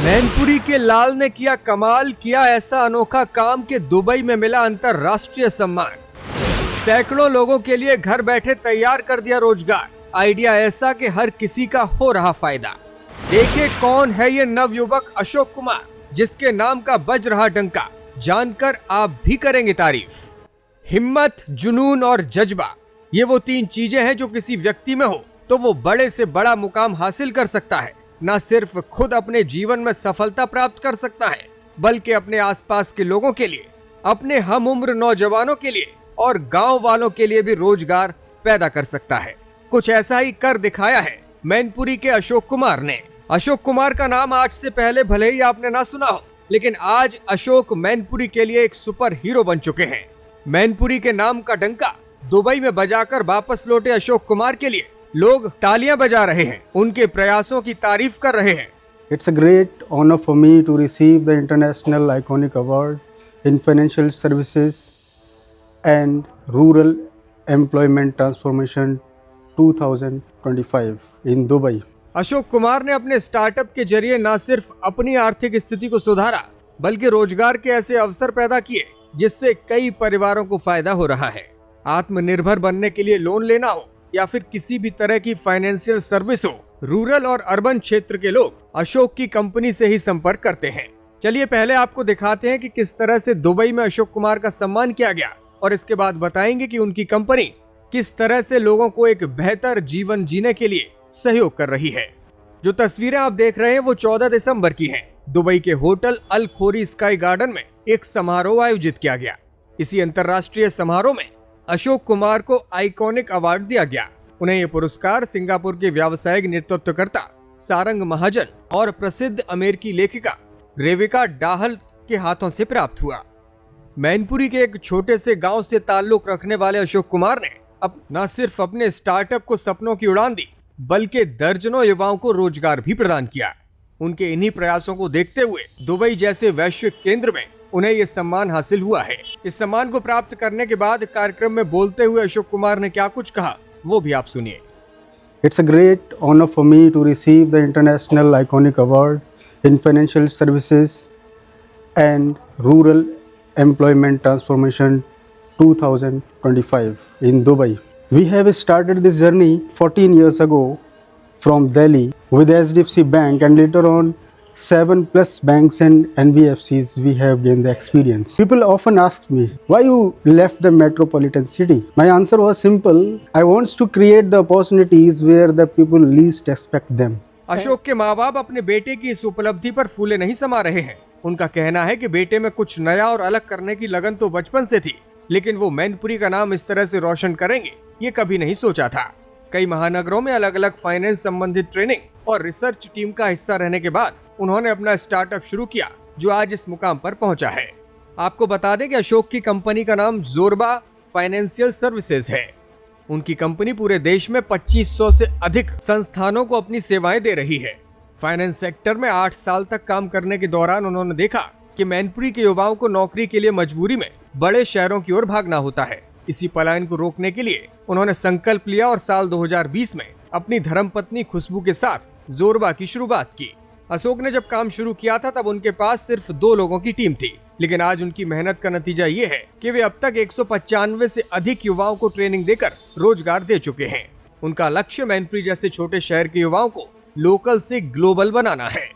मैनपुरी के लाल ने किया कमाल, किया ऐसा अनोखा काम कि दुबई में मिला अंतर्राष्ट्रीय सम्मान। सैकड़ों लोगों के लिए घर बैठे तैयार कर दिया रोजगार। आइडिया ऐसा कि हर किसी का हो रहा फायदा। देखिए कौन है ये नवयुवक अशोक कुमार, जिसके नाम का बज रहा डंका। जानकर आप भी करेंगे तारीफ। हिम्मत, जुनून और जज्बा, ये वो तीन चीजें हैं जो किसी व्यक्ति में हो तो वो बड़े से बड़ा मुकाम हासिल कर सकता है। न सिर्फ खुद अपने जीवन में सफलता प्राप्त कर सकता है, बल्कि अपने आसपास के लोगों के लिए, अपने हम उम्र नौजवानों के लिए और गांव वालों के लिए भी रोजगार पैदा कर सकता है। कुछ ऐसा ही कर दिखाया है मैनपुरी के अशोक कुमार ने। अशोक कुमार का नाम आज से पहले भले ही आपने ना सुना हो, लेकिन आज अशोक मैनपुरी के लिए एक सुपर हीरो बन चुके हैं। मैनपुरी के नाम का डंका दुबई में बजाकर वापस लौटे अशोक कुमार के लिए लोग तालियां बजा रहे हैं, उनके प्रयासों की तारीफ कर रहे हैं। It's a great honor for me to receive the International Iconic Award in Financial Services and Rural Employment Transformation 2025 in Dubai. Ashok Kumar ने अपने स्टार्टअप के जरिए न सिर्फ अपनी आर्थिक स्थिति को सुधारा, बल्कि रोजगार के ऐसे अवसर पैदा किए जिससे कई परिवारों को फायदा हो रहा है। आत्मनिर्भर बनने के लिए लोन लेना हो या फिर किसी भी तरह की फाइनेंशियल सर्विस हो, रूरल और अर्बन क्षेत्र के लोग अशोक की कंपनी से ही संपर्क करते हैं। चलिए पहले आपको दिखाते हैं कि किस तरह से दुबई में अशोक कुमार का सम्मान किया गया, और इसके बाद बताएंगे कि उनकी कंपनी किस तरह से लोगों को एक बेहतर जीवन जीने के लिए सहयोग कर रही है। जो तस्वीरें आप देख रहे हैं वो 14 दिसंबर की हैं। दुबई के होटल अल खोरी स्काई गार्डन में एक समारोह आयोजित किया गया। इसी अंतर्राष्ट्रीय समारोह में अशोक कुमार को आइकॉनिक अवार्ड दिया गया। उन्हें ये पुरस्कार सिंगापुर के व्यावसायिक नेतृत्वकर्ता सारंग महाजन और प्रसिद्ध अमेरिकी लेखिका रेविका डाहल के हाथों से प्राप्त हुआ। मैनपुरी के एक छोटे से गांव से ताल्लुक रखने वाले अशोक कुमार ने न सिर्फ अपने स्टार्टअप को सपनों की उड़ान दी, बल्कि दर्जनों युवाओं को रोजगार भी प्रदान किया। उनके इन्हीं प्रयासों को देखते हुए दुबई जैसे वैश्विक केंद्र में उन्हें ये सम्मान हासिल हुआ है। इस सम्मान को प्राप्त करने के बाद कार्यक्रम में बोलते हुए अशोक कुमार ने क्या कुछ कहा, वो भी आप सुनिए। It's a great honor for me to receive the International Iconic Award in Financial Services and Rural Employment Transformation 2025 in Dubai. We have started this journey 14 years ago from Delhi with HDFC Bank, and later on 7+ banks and NBFCs we have gained the experience. People often ask me, why you left the metropolitan city? My answer was simple. I want to create the opportunities where the people least expect them. Ashok के माँ बाप अपने बेटे की इस उपलब्धि पर फूले नहीं समा रहे हैं। उनका कहना है कि बेटे में कुछ नया और अलग करने की लगन तो बचपन से थी, लेकिन वो मैनपुरी का नाम इस तरह से रोशन करेंगे ये कभी नहीं सोचा था। कई महानगरों में अलग अलग फाइनेंस संबंधित ट्रेनिंग और रिसर्च टीम का हिस्सा रहने के बाद उन्होंने अपना स्टार्टअप शुरू किया, जो आज इस मुकाम पर पहुंचा है। आपको बता दें कि अशोक की कंपनी का नाम जोरबा फाइनेंशियल सर्विसेज है। उनकी कंपनी पूरे देश में 2500 से अधिक संस्थानों को अपनी सेवाएं दे रही है। फाइनेंस सेक्टर में 8 साल तक काम करने के दौरान उन्होंने देखा कि मैनपुरी के युवाओं को नौकरी के लिए मजबूरी में बड़े शहरों की ओर भागना होता है। इसी पलायन को रोकने के लिए उन्होंने संकल्प लिया और साल 2020 में अपनी धर्मपत्नी खुशबू के साथ जोरबा की शुरुआत की। अशोक ने जब काम शुरू किया था तब उनके पास सिर्फ 2 लोगों की टीम थी, लेकिन आज उनकी मेहनत का नतीजा ये है कि वे अब तक 195 से अधिक युवाओं को ट्रेनिंग देकर रोजगार दे चुके हैं। उनका लक्ष्य मैनपुरी जैसे छोटे शहर के युवाओं को लोकल से ग्लोबल बनाना है।